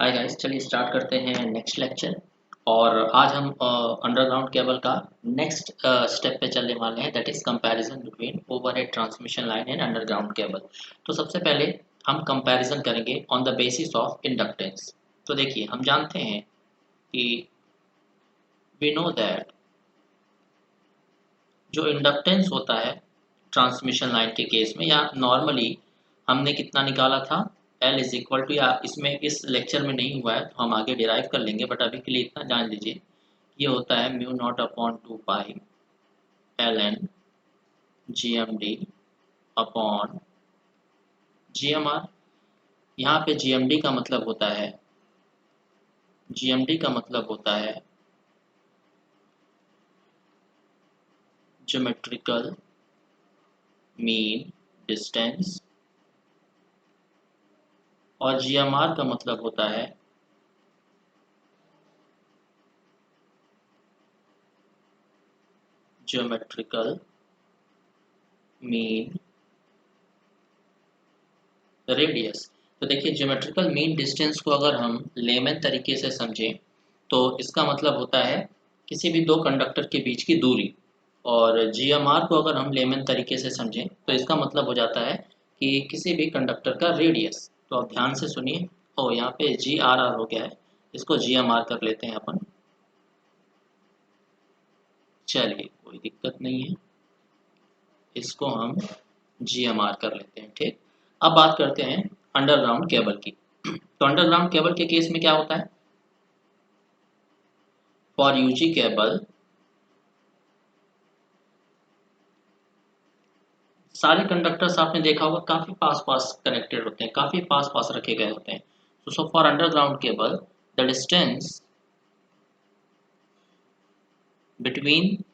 Hi guys, चलिए start करते हैं नेक्स्ट लेक्चर। और आज हम अंडरग्राउंड केबल का नेक्स्ट स्टेप पे चलने वाले हैं, that is comparison between overhead transmission line and underground cable. तो सबसे पहले हम कंपैरिजन करेंगे on the basis of inductance. तो देखिए, हम जानते हैं कि वी नो दैट जो इंडक्टेंस होता है ट्रांसमिशन लाइन के केस में, या नॉर्मली हमने कितना निकाला था, L इज इक्वल टू, या इसमें इस लेक्चर में नहीं हुआ है तो हम आगे डिराइव कर लेंगे, बट अभी के लिए इतना जान लीजिए, ये होता है mu nought upon 2 pi L N G M D upon G M R. यहाँ पे जी एम डी का मतलब होता है, ज्योमेट्रिकल मीन डिस्टेंस, और जी एम आर का मतलब होता है ज्योमेट्रिकल मीन रेडियस। तो देखिए, ज्योमेट्रिकल मीन डिस्टेंस को अगर हम लेमन तरीके से समझें तो इसका मतलब होता है किसी भी दो कंडक्टर के बीच की दूरी। और जीएमआर को अगर हम लेमन तरीके से समझें तो इसका मतलब हो जाता है कि किसी भी कंडक्टर का रेडियस। तो आप ध्यान से सुनिए। यहाँ पे जी आर आर हो गया है, इसको जी एम आर कर लेते हैं अपन। चलिए, कोई दिक्कत नहीं है, इसको हम जी एम आर कर लेते हैं। ठीक, अब बात करते हैं अंडरग्राउंड केबल की। तो अंडरग्राउंड केबल के केस में क्या होता है, फॉर यूजी केबल सारे कंडक्टर्स आपने देखा होगा काफी पास पास कनेक्टेड होते हैं, काफी पास पास रखे गए होते हैं। So for underground cable the distance between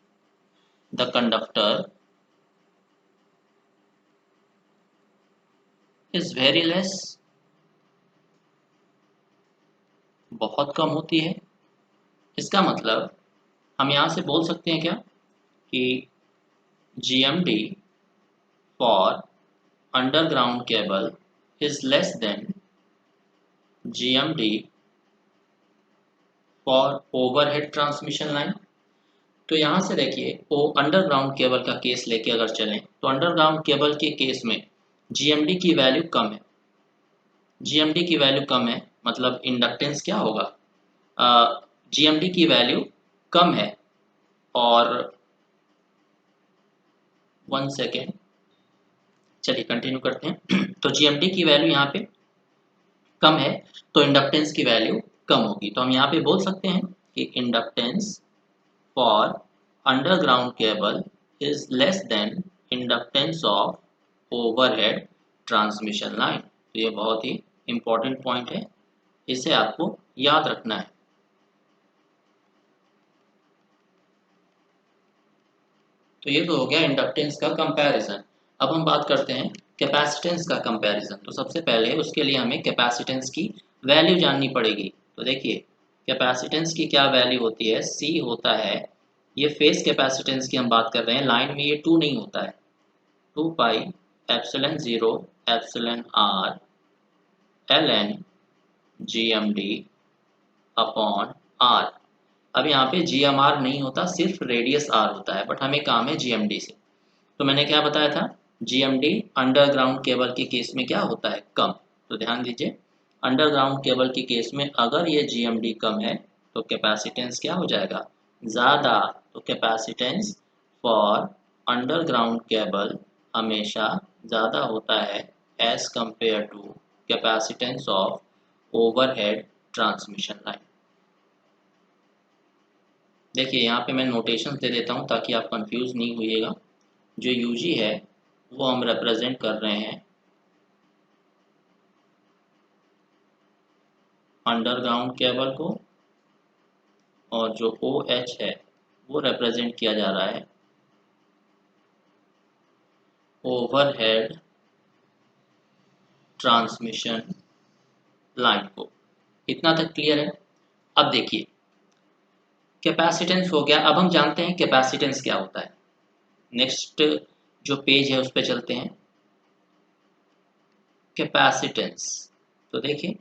the conductor is very less, बहुत कम होती है। इसका मतलब हम यहाँ से बोल सकते हैं क्या कि GMD for underground cable is less than GMD for overhead transmission line. तो यहाँ से देखिए, वो अंडरग्राउंड केबल का केस लेके अगर चलें तो अंडरग्राउंड केबल के केस में GMD की वैल्यू कम है। GMD की वैल्यू कम है मतलब इंडक्टेंस क्या होगा, GMD की वैल्यू कम है। और 1 सेकेंड, चलिए कंटिन्यू करते हैं। तो GMD की वैल्यू यहाँ पे कम है, तो इंडक्टेंस की वैल्यू कम होगी। तो हम यहाँ पे बोल सकते हैं कि inductance for underground cable is less than inductance of overhead transmission line. तो ये बहुत ही इंपॉर्टेंट पॉइंट है, इसे आपको याद रखना है। तो ये तो हो गया इंडक्टेंस का कंपैरिजन। अब हम बात करते हैं कैपेसिटेंस का कंपैरिजन। तो सबसे पहले उसके लिए हमें कैपेसिटेंस की वैल्यू जाननी पड़ेगी। तो देखिए, कैपेसिटेंस की क्या वैल्यू होती है, सी होता है, ये फेस कैपेसिटेंस की हम बात कर रहे हैं, लाइन में ये 2 नहीं होता है, 2 pi epsilon 0 epsilon r l N G M D upon r. अब यहाँ पे जी एम आर नहीं होता, सिर्फ रेडियस आर होता है, बट हमें काम है जी एम डी से। तो मैंने क्या बताया था, जीएमडी अंडरग्राउंड केबल के केस में क्या होता है, कम। तो ध्यान दीजिए, अंडरग्राउंड केबल के केस में अगर ये जीएमडी कम है तो कैपेसिटेंस क्या हो जाएगा, ज़्यादा। तो कैपेसिटेंस फॉर अंडरग्राउंड केबल हमेशा ज़्यादा होता है as compare to capacitance of overhead transmission line. देखिए, यहाँ पे मैं नोटेशन दे देता हूँ ताकि आप कंफ्यूज नहीं होइएगा। जो यूजी है वो हम रिप्रेजेंट कर रहे हैं अंडरग्राउंड केबल को, और जो ओ एच है वो रिप्रेजेंट किया जा रहा है ओवरहेड ट्रांसमिशन लाइन को। इतना तक क्लियर है। अब देखिए, कैपेसिटेंस हो गया, अब हम जानते हैं कैपेसिटेंस क्या होता है। नेक्स्ट जो पेज है उस पर चलते हैं, कैपेसिटेंस। तो देखिए,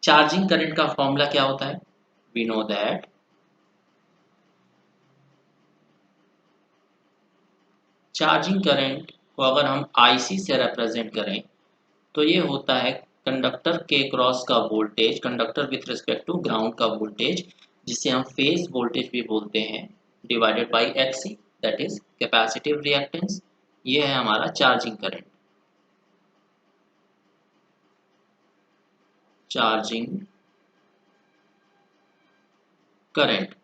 चार्जिंग करंट का फॉर्मूला क्या होता है? We know that charging current को अगर हम IC से रिप्रेजेंट करें तो ये होता है कंडक्टर के क्रॉस का voltage, conductor with respect to ground का वोल्टेज, जिसे हम फेज वोल्टेज भी बोलते हैं, divided by XC, that is capacitive reactance. ये है हमारा charging current. Charging current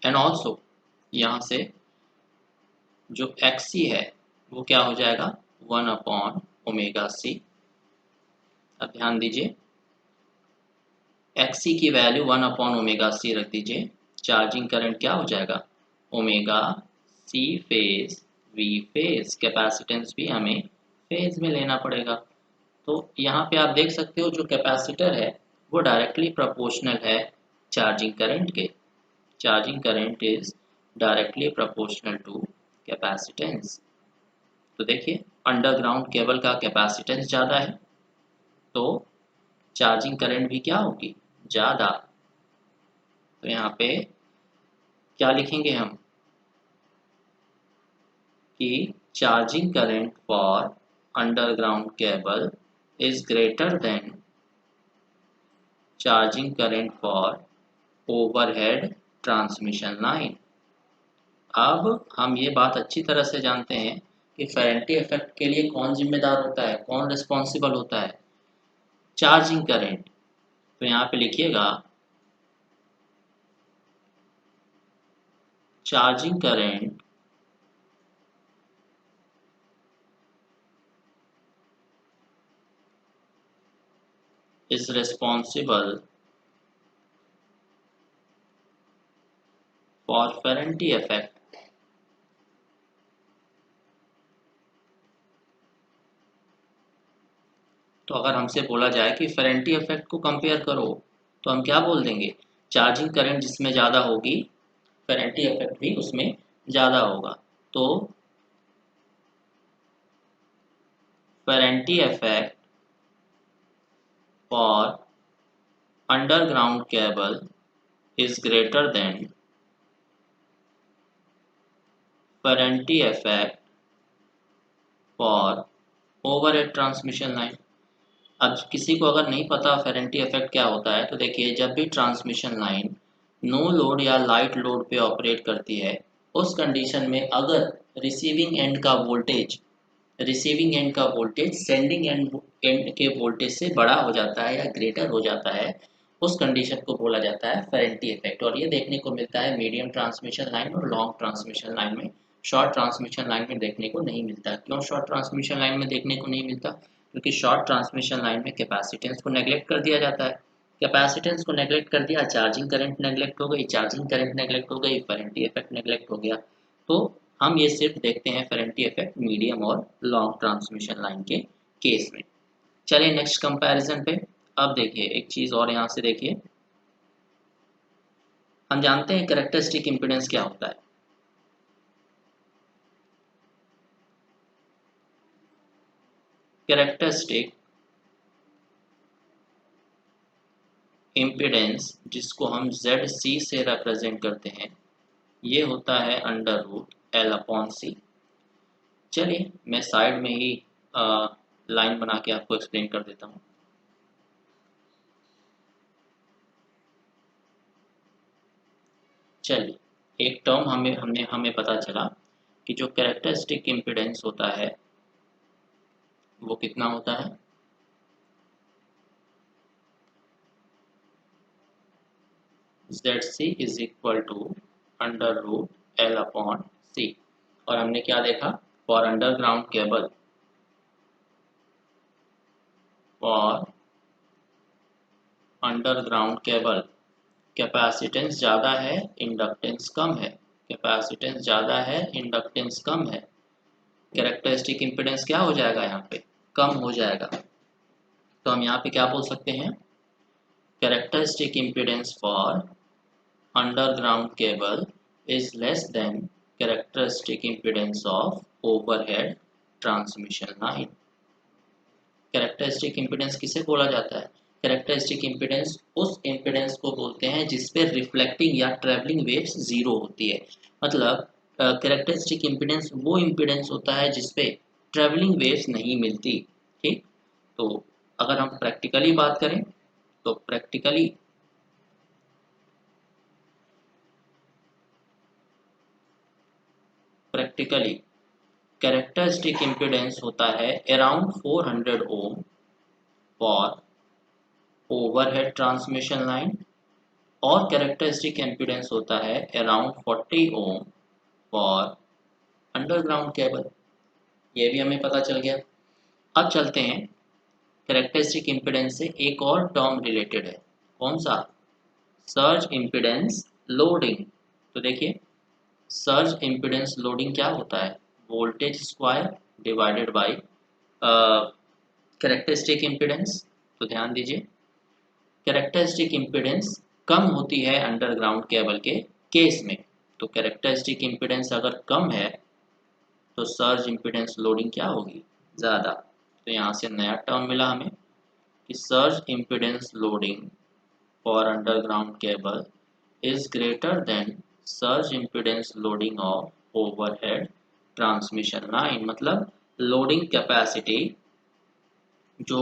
and also यहाँ से जो XC है वो क्या हो जाएगा? 1/ओमेगा C। अब ध्यान दीजिए, XC की वैल्यू 1/ओमेगा C रख दीजिए। चार्जिंग करंट क्या हो जाएगा? Omega C phase V phase. Capacitance भी हमें फेज में लेना पड़ेगा। तो यहाँ पे आप देख सकते हो जो कैपेसिटर है वो डायरेक्टली प्रोपोर्शनल है चार्जिंग करंट के। Charging current is directly proportional to capacitance. तो देखिए अंडरग्राउंड केबल का कैपेसिटेंस ज़्यादा है तो चार्जिंग करंट भी क्या होगी? ज़्यादा। तो यहाँ पे क्या लिखेंगे हम कि charging current for underground cable is greater than charging current for overhead transmission line। अब हम ये बात अच्छी तरह से जानते हैं कि फेरेंटी इफेक्ट के लिए कौन जिम्मेदार होता है, कौन रिस्पॉन्सिबल होता है? Charging current. तो यहाँ पे लिखिएगा charging current is responsible for Ferranti effect। तो अगर हमसे बोला जाए कि फेरेंटी इफेक्ट को कंपेयर करो तो हम क्या बोल देंगे? चार्जिंग करंट जिसमें ज़्यादा होगी फेरेंटी इफेक्ट भी उसमें ज़्यादा होगा। तो फेरेंटी effect for underground cable is greater than Ferranti effect for overhead transmission line। अब किसी को अगर नहीं पता फेरेंटी इफेक्ट क्या होता है तो देखिए, जब भी ट्रांसमिशन लाइन नो लोड या लाइट लोड पे ऑपरेट करती है उस कंडीशन में अगर रिसीविंग एंड का वोल्टेज सेंडिंग एंड के वोल्टेज से बड़ा हो जाता है या ग्रेटर हो जाता है, उस कंडीशन को बोला जाता है फेरेंटी इफेक्ट। और ये देखने को मिलता है मीडियम ट्रांसमिशन लाइन और लॉन्ग ट्रांसमिशन लाइन में। शॉर्ट ट्रांसमिशन लाइन में देखने को नहीं मिलता। क्यों शॉर्ट ट्रांसमिशन लाइन में देखने को नहीं मिलता? क्योंकि शॉर्ट ट्रांसमिशन लाइन में कैपेसिटेंस को नेग्लेक्ट कर दिया जाता है। कैपेसिटेंस को नेग्लेक्ट कर दिया, चार्जिंग करंट नेग्लेक्ट हो गई, चार्जिंग करंट नेग्लेक्ट हो गई, फेरेंटी इफेक्ट नेग्लेक्ट हो गया। तो हम ये सिर्फ देखते हैं फेरेंटी इफेक्ट मीडियम और लॉन्ग ट्रांसमिशन लाइन के केस में। चलिए नेक्स्ट कंपैरिजन पे। अब देखिए एक चीज़ और यहाँ से देखिए, हम जानते हैं कैरेक्टरिस्टिक इम्पीडेंस क्या होता है। कैरेक्टरिस्टिक इम्पीडेंस जिसको हम ZC से रिप्रेजेंट करते हैं ये होता है √L/C। चलिए मैं साइड में ही लाइन बना के आपको एक्सप्लेन कर देता हूँ। चलिए एक टर्म हमें पता चला कि जो कैरेक्टरिस्टिक इम्पीडेंस होता है वो कितना होता है? ZC is equal to √L/C। और हमने क्या देखा? फॉर अंडरग्राउंड केबल, कैपेसिटेंस ज़्यादा है, इंडक्टेंस कम है। कैपेसिटेंस ज़्यादा है, इंडक्टेंस कम है। कैरेक्टरिस्टिक इम्पीडेंस क्या हो जाएगा? यहाँ पे कम हो जाएगा। तो हम यहाँ पे क्या बोल सकते हैं? Characteristic impedance for underground cable is less than characteristic impedance of overhead transmission line। Characteristic impedance किसे बोला जाता है? कैरेक्टरिस्टिक इम्पीडेंस उस इम्पीडेंस को बोलते हैं जिस पे रिफ्लेक्टिंग या ट्रैवलिंग वेव्स जीरो होती है। मतलब कैरेक्टरिस्टिक इम्पीडेंस वो इम्पीडेंस होता है जिस पे ट्रैवलिंग वेव्स नहीं मिलती। ठीक, तो अगर हम प्रैक्टिकली बात करें तो प्रैक्टिकली कैरेक्टरिस्टिक इम्पीडेंस होता है around 400 ohm for overhead transmission line, और कैरेक्टरिस्टिक इम्पीडेंस होता है around 40 ohm for underground cable. ये भी हमें पता चल गया। अब चलते हैं कैरेक्टरिस्टिक इम्पीडेंस से एक और टर्म रिलेटेड है। कौन सा? Surge impedance loading. तो देखिए, सर्ज इम्पीडेंस लोडिंग क्या होता है? Voltage square divided by characteristic impedance. तो ध्यान दीजिए, कैरेक्टरिस्टिक इम्पीडेंस कम होती है अंडरग्राउंड केबल के केस में। तो कैरेक्टरिस्टिक इम्पीडेंस अगर कम है तो सर्ज इम्पीडेंस लोडिंग क्या होगी? ज़्यादा। तो यहाँ से नया टर्म मिला हमें कि surge impedance loading for underground cable is greater than surge impedance loading of overhead transmission line. मतलब लोडिंग कैपेसिटी जो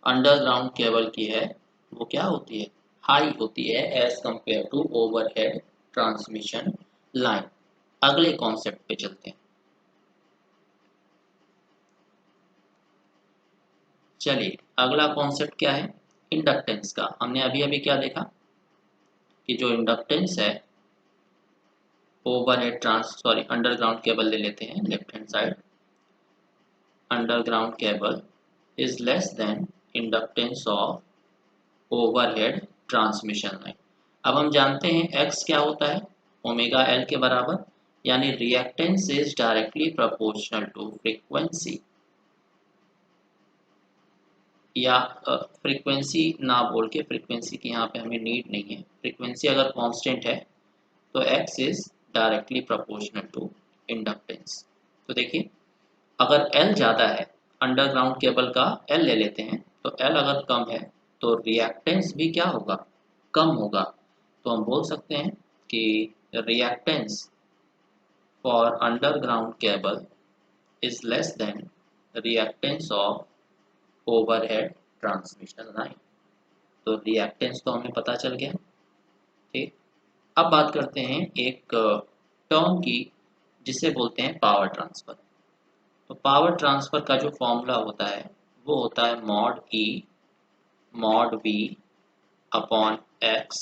अंडरग्राउंड केबल की है वो क्या होती है? हाई होती है as compare to overhead transmission line. अगले कॉन्सेप्ट पे चलते हैं। चलिए, अगला कॉन्सेप्ट क्या है? इंडक्टेंस का। हमने अभी अभी क्या देखा कि जो इंडक्टेंस है ओवरहेड अंडरग्राउंड केबल ले लेते हैं left hand side. Underground cable is less than inductance of overhead transmission line. अब हम जानते हैं एक्स क्या होता है? ओमेगा एल के बराबर, यानी reactance is directly proportional to frequency. या फ्रीक्वेंसी ना बोल के, फ्रीक्वेंसी की यहाँ पे हमें नीड नहीं है। फ्रीक्वेंसी अगर कांस्टेंट है तो x is directly proportional to inductance. तो देखिए, अगर L ज़्यादा है, अंडरग्राउंड केबल का L ले लेते हैं, तो L अगर कम है तो रिएक्टेंस भी क्या होगा? कम होगा। तो हम बोल सकते हैं कि reactance for underground cable is less than reactance of overhead transmission line. तो रिएक्टेंस तो हमें पता चल गया। ठीक, अब बात करते हैं एक टर्म की जिसे बोलते हैं पावर ट्रांसफर। तो पावर ट्रांसफर का जो फॉर्मूला होता है वो होता है mod E mod V upon X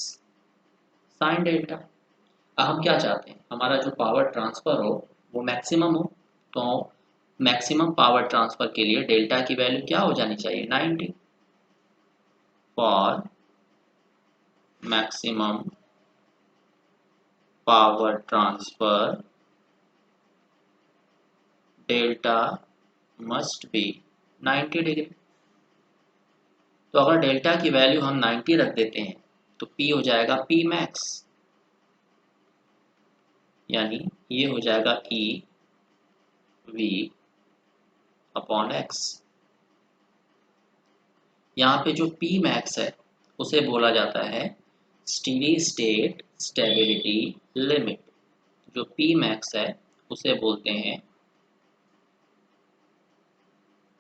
sine delta. अब हम क्या चाहते हैं? हमारा जो पावर ट्रांसफर हो वो मैक्सिमम हो। तो मैक्सिमम पावर ट्रांसफर के लिए डेल्टा की वैल्यू क्या हो जानी चाहिए? 90। For maximum power transfer delta must be 90 degree. तो अगर डेल्टा की वैल्यू हम 90 रख देते हैं तो P हो जाएगा P मैक्स, यानी ये हो जाएगा E V अपॉन एक्स। यहाँ पे जो P मैक्स है उसे बोला जाता है स्टेडी स्टेट स्टेबिलिटी लिमिट। जो P मैक्स है उसे बोलते हैं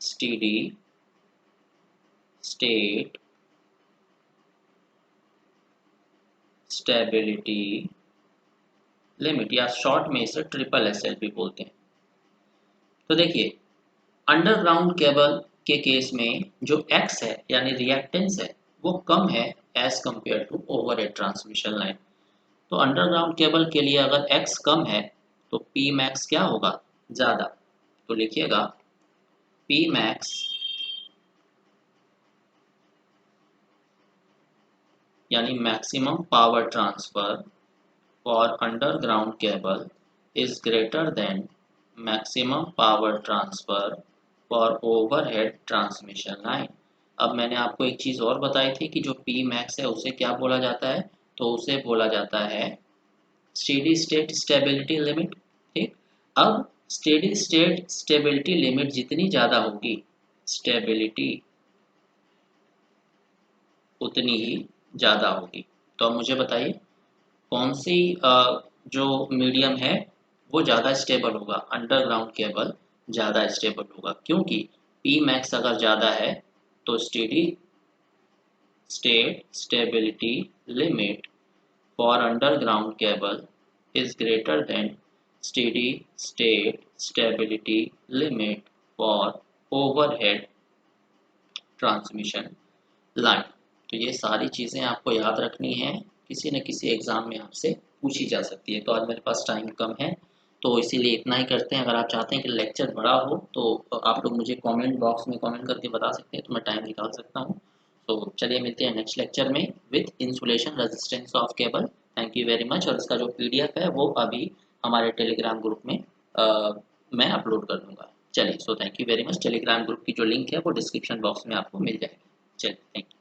स्टेडी स्टेट स्टेबिलिटी लिमिट, या शॉर्ट में इसे ट्रिपल एसएल भी बोलते हैं। तो देखिए, अंडरग्राउंड केबल के केस में जो एक्स है यानी रिएक्टेंस है वो कम है as compare to overhead transmission line. तो अंडरग्राउंड केबल के लिए अगर एक्स कम है तो पी मैक्स क्या होगा? ज़्यादा। तो लिखिएगा पी मैक्स यानी maximum power transfer for underground cable is greater then maximum power transfer for overhead transmission line. अब मैंने आपको एक चीज़ और बताई थी कि जो पी मैक्स है उसे क्या बोला जाता है? तो उसे बोला जाता है स्टेडी स्टेट स्टेबिलिटी लिमिट। ठीक, अब स्टेडी स्टेट स्टेबिलिटी लिमिट जितनी ज़्यादा होगी, स्टेबिलिटी उतनी ही ज़्यादा होगी। तो अब मुझे बताइए कौन सी जो मीडियम है वो ज़्यादा स्टेबल होगा, अंडरग्राउंड केबल ज़्यादा स्टेबल होगा, क्योंकि पी मैक्स अगर ज़्यादा है तो steady state stability limit for underground cable is greater than steady state stability limit for overhead transmission line। तो ये सारी चीज़ें आपको याद रखनी है, किसी न किसी एग्ज़ाम में आपसे पूछी जा सकती है। तो आज मेरे पास टाइम कम है तो इसीलिए इतना ही करते हैं। अगर आप चाहते हैं कि लेक्चर बड़ा हो तो आप लोग मुझे कमेंट बॉक्स में कमेंट करके बता सकते हैं, तो मैं टाइम निकाल सकता हूँ। तो चलिए मिलते हैं नेक्स्ट लेक्चर में with insulation resistance of cable. Thank you very much. और इसका जो पीडीएफ है वो अभी हमारे टेलीग्राम ग्रुप में मैं अपलोड कर दूंगा। चलिए, so thank you very much. Telegram group की जो लिंक है वो डिस्क्रिप्शन बॉक्स में आपको मिल जाएगी। चलिए, थैंक यू।